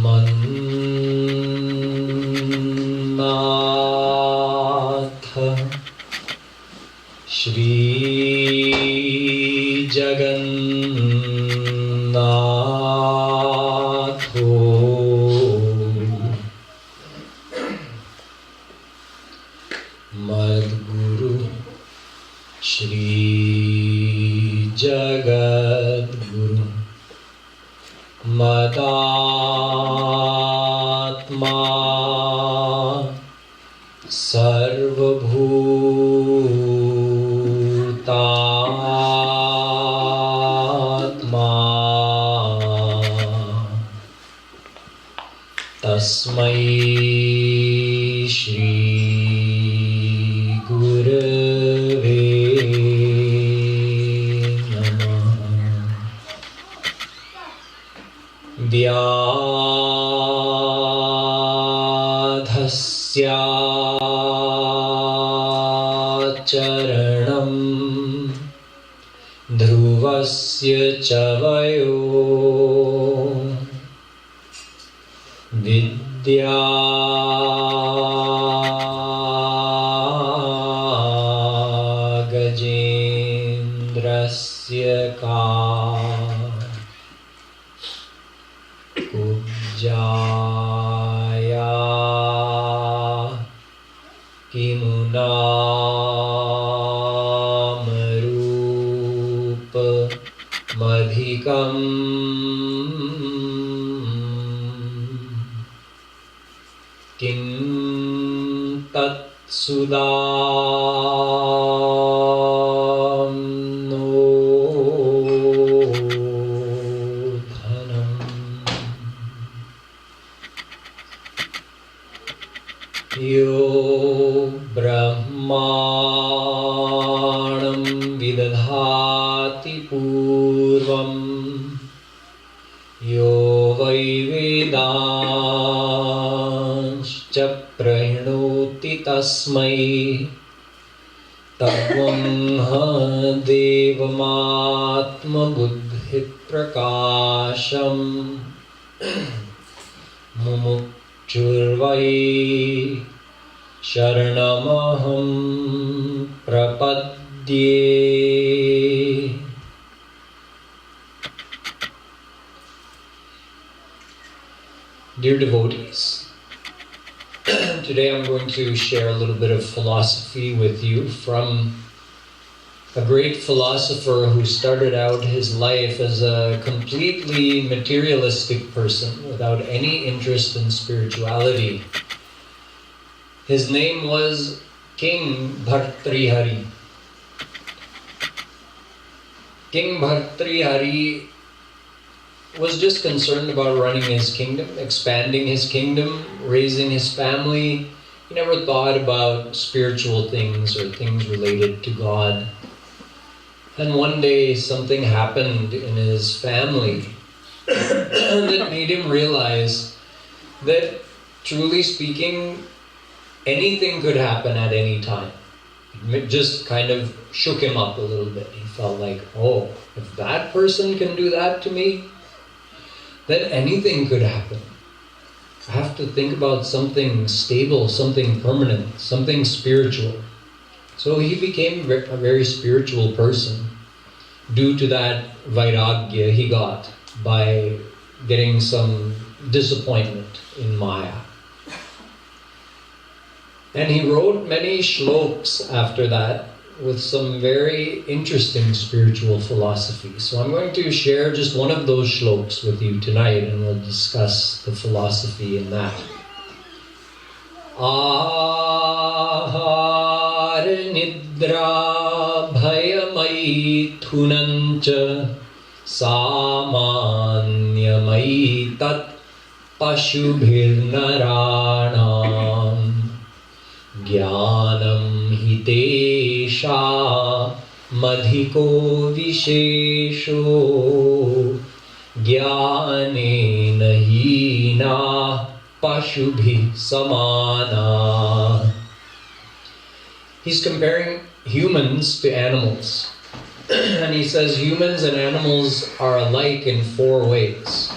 Mannath Shri Jagannatho Madguru Shri Jagadguru Madatma Sarvabhutatma Tasmai Shri Gurave Vyadhasya charanam dhruvasya chavayo vidya gajendrasya ka Jaya Kimunamarupa Madhikam Kim Tat Sudam Yo Brahmanam Vidadhati Purvam Yo Vaivedanscha Prahinoti Tasmai Tavamha Devamatma Buddhit Prakasham Mumukchurvai Sharanamaham Prapadye. Dear devotees, today I'm going to share a little bit of philosophy with you from a great philosopher who started out his life as a completely materialistic person without any interest in spirituality. His name was King Bhartrihari. King Bhartrihari was just concerned about running his kingdom, expanding his kingdom, raising his family. He never thought about spiritual things or things related to God. And one day something happened in his family that made him realize that, truly speaking, anything could happen at any time. It just kind of shook him up a little bit. He felt like, oh, if that person can do that to me, then anything could happen. I have to think about something stable, something permanent, something spiritual. So he became a very spiritual person due to that vairagya he got by getting some disappointment in Maya. And he wrote many shlokas after that with some very interesting spiritual philosophy. So I'm going to share just one of those shlokas with you tonight, and we'll discuss the philosophy in that. Ahar nidra bhayamaithunancha samanyamaitat pashubhirnaranam Jnanam hitesha madhiko vishesho jnanena hina pashubhi samana. He's comparing humans to animals. And he says humans and animals are alike in 4 ways.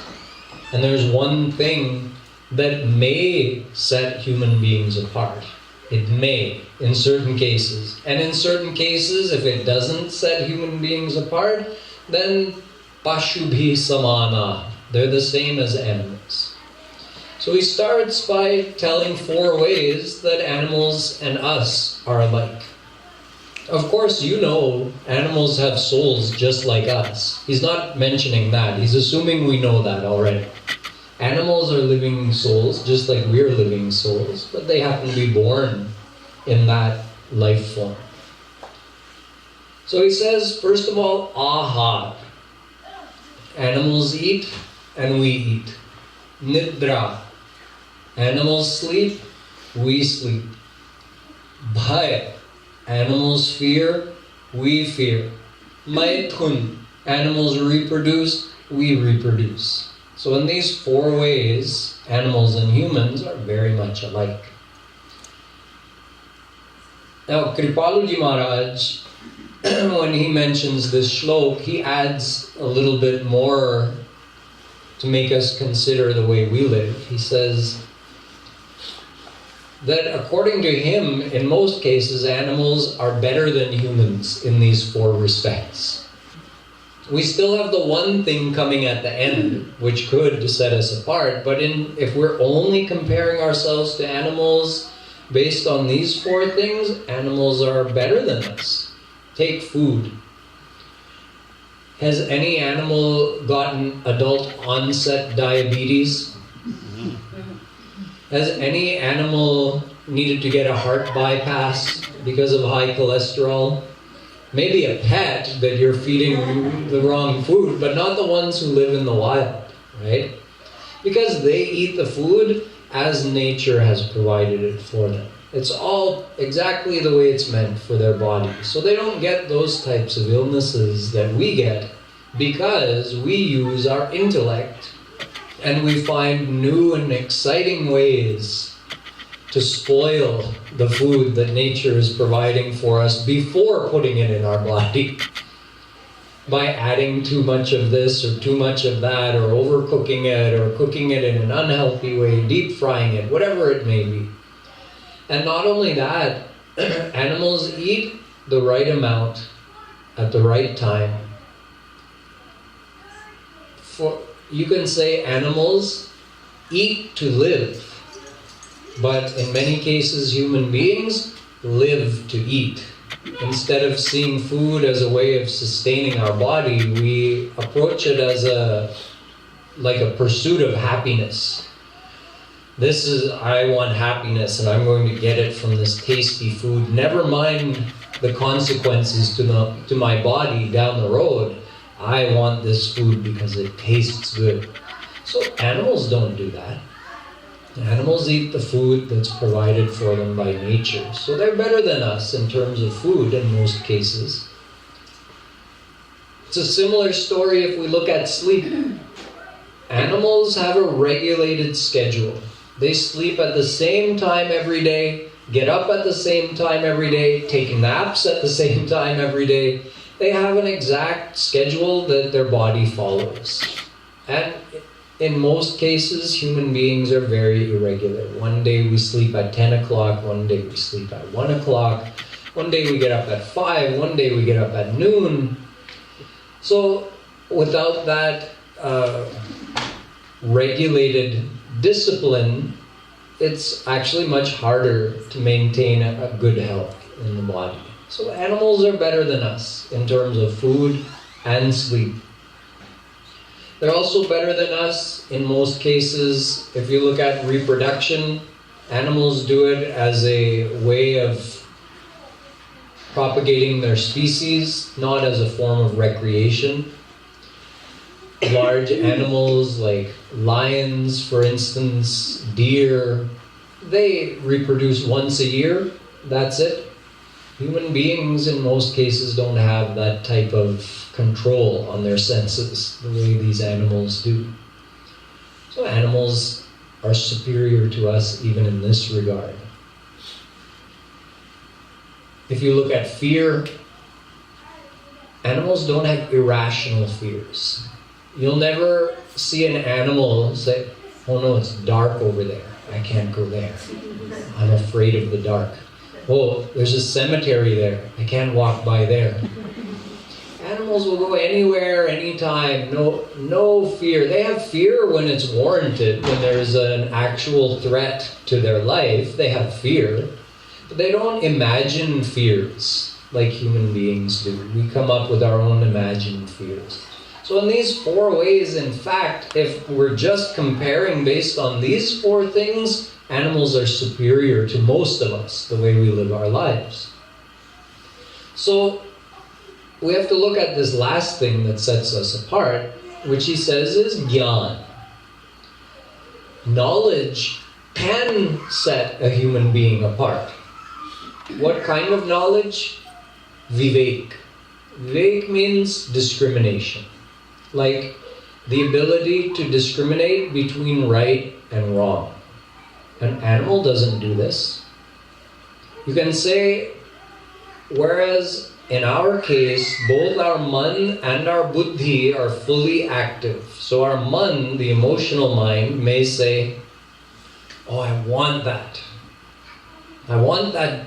And there's one thing that may set human beings apart. It may, in certain cases. And in certain cases, if it doesn't set human beings apart, then Pashubhi Samana. They're the same as animals. So he starts by telling 4 ways that animals and us are alike. Of course, you know animals have souls just like us. He's not mentioning that. He's assuming we know that already. Animals are living souls just like we're living souls, but they happen to be born in that life form. So he says, first of all, ahar. Animals eat and we eat. Nidra. Animals sleep, we sleep. Bhaya. Animals fear, we fear. Maithun. Animals reproduce, we reproduce. So in these 4 ways, animals and humans are very much alike. Now, Kripaluji Maharaj, when he mentions this shlok, he adds a little bit more to make us consider the way we live. He says that according to him, in most cases, animals are better than humans in these 4 respects. We still have the one thing coming at the end, which could set us apart, but if we're only comparing ourselves to animals based on these 4 things, animals are better than us. Take food. Has any animal gotten adult onset diabetes? Has any animal needed to get a heart bypass because of high cholesterol? Maybe a pet that you're feeding the wrong food, but not the ones who live in the wild, right? Because they eat the food as nature has provided it for them. It's all exactly the way it's meant for their body. So they don't get those types of illnesses that we get because we use our intellect and we find new and exciting ways to spoil the food that nature is providing for us before putting it in our body. By adding too much of this or too much of that, or overcooking it, or cooking it in an unhealthy way, deep frying it, whatever it may be. And not only that, animals eat the right amount at the right time. You can say animals eat to live, but in many cases human beings live to eat. Instead of seeing food as a way of sustaining our body, we approach it as like a pursuit of happiness. I want happiness and I'm going to get it from this tasty food. Never mind the consequences to my body down the road. I want this food because it tastes good. So animals don't do that. Animals eat the food that's provided for them by nature. So they're better than us in terms of food in most cases. It's a similar story if we look at sleep. Animals have a regulated schedule. They sleep at the same time every day, get up at the same time every day, take naps at the same time every day. They have an exact schedule that their body follows. And in most cases, human beings are very irregular. One day we sleep at 10 o'clock, one day we sleep at 1 o'clock, one day we get up at 5, one day we get up at noon. So without that regulated discipline, it's actually much harder to maintain a good health in the body. So animals are better than us in terms of food and sleep. They're also better than us in most cases. If you look at reproduction, animals do it as a way of propagating their species, not as a form of recreation. Large animals like lions, for instance, deer, they reproduce once a year, that's it. Human beings in most cases don't have that type of control on their senses the way these animals do. So animals are superior to us even in this regard. If you look at fear, animals don't have irrational fears. You'll never see an animal say, oh no, it's dark over there. I can't go there. I'm afraid of the dark. Oh, there's a cemetery there. I can't walk by there. Animals will go anywhere, anytime. No fear. They have fear when it's warranted, when there's an actual threat to their life. They have fear. But they don't imagine fears like human beings do. We come up with our own imagined fears. So in these 4 ways, in fact, if we're just comparing based on these 4 things, animals are superior to most of us, the way we live our lives. So we have to look at this last thing that sets us apart, which he says is Gyan. Knowledge can set a human being apart. What kind of knowledge? Vivek. Vivek means discrimination. Like the ability to discriminate between right and wrong. An animal doesn't do this. You can say, whereas in our case, both our man and our buddhi are fully active. So our man, the emotional mind, may say, oh, I want that. I want that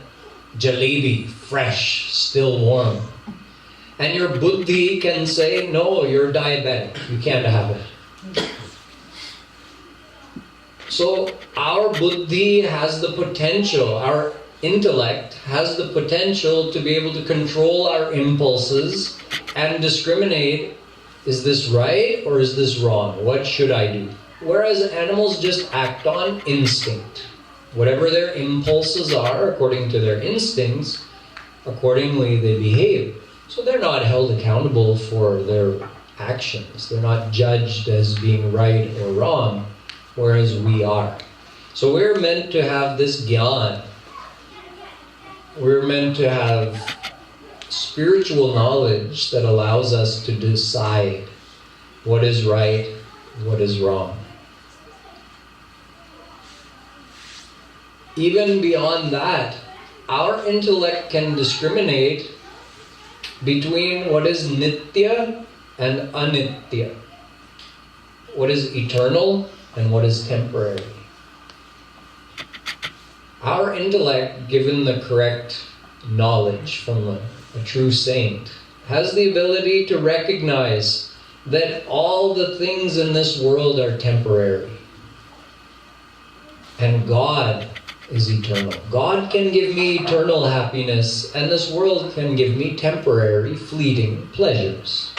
jalebi, fresh, still warm. And your buddhi can say, no, you're diabetic. You can't have it. So our buddhi has the potential, our intellect has the potential to be able to control our impulses and discriminate, is this right or is this wrong? What should I do? Whereas animals just act on instinct. Whatever their impulses are, according to their instincts, accordingly they behave. So they're not held accountable for their actions. They're not judged as being right or wrong, whereas we are. So we're meant to have this gyan. We're meant to have spiritual knowledge that allows us to decide what is right, what is wrong. Even beyond that, our intellect can discriminate between what is nitya and anitya. What is eternal and what is temporary. Our intellect, given the correct knowledge from a true saint, has the ability to recognize that all the things in this world are temporary. And God is eternal. God can give me eternal happiness, and this world can give me temporary, fleeting pleasures.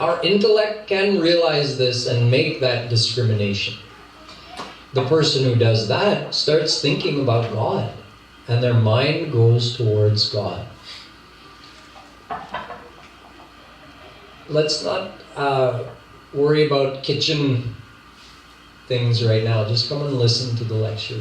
Our intellect can realize this and make that discrimination. The person who does that starts thinking about God, and their mind goes towards God. Let's not worry about kitchen things right now. Just come and listen to the lecture.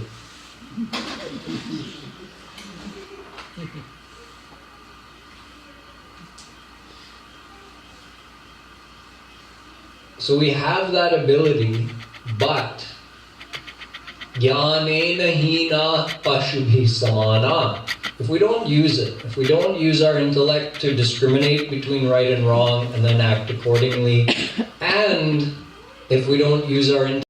So we have that ability, but jnanena hina pashubhi samana. If we don't use it, if we don't use our intellect to discriminate between right and wrong and then act accordingly, and if we don't use our intellect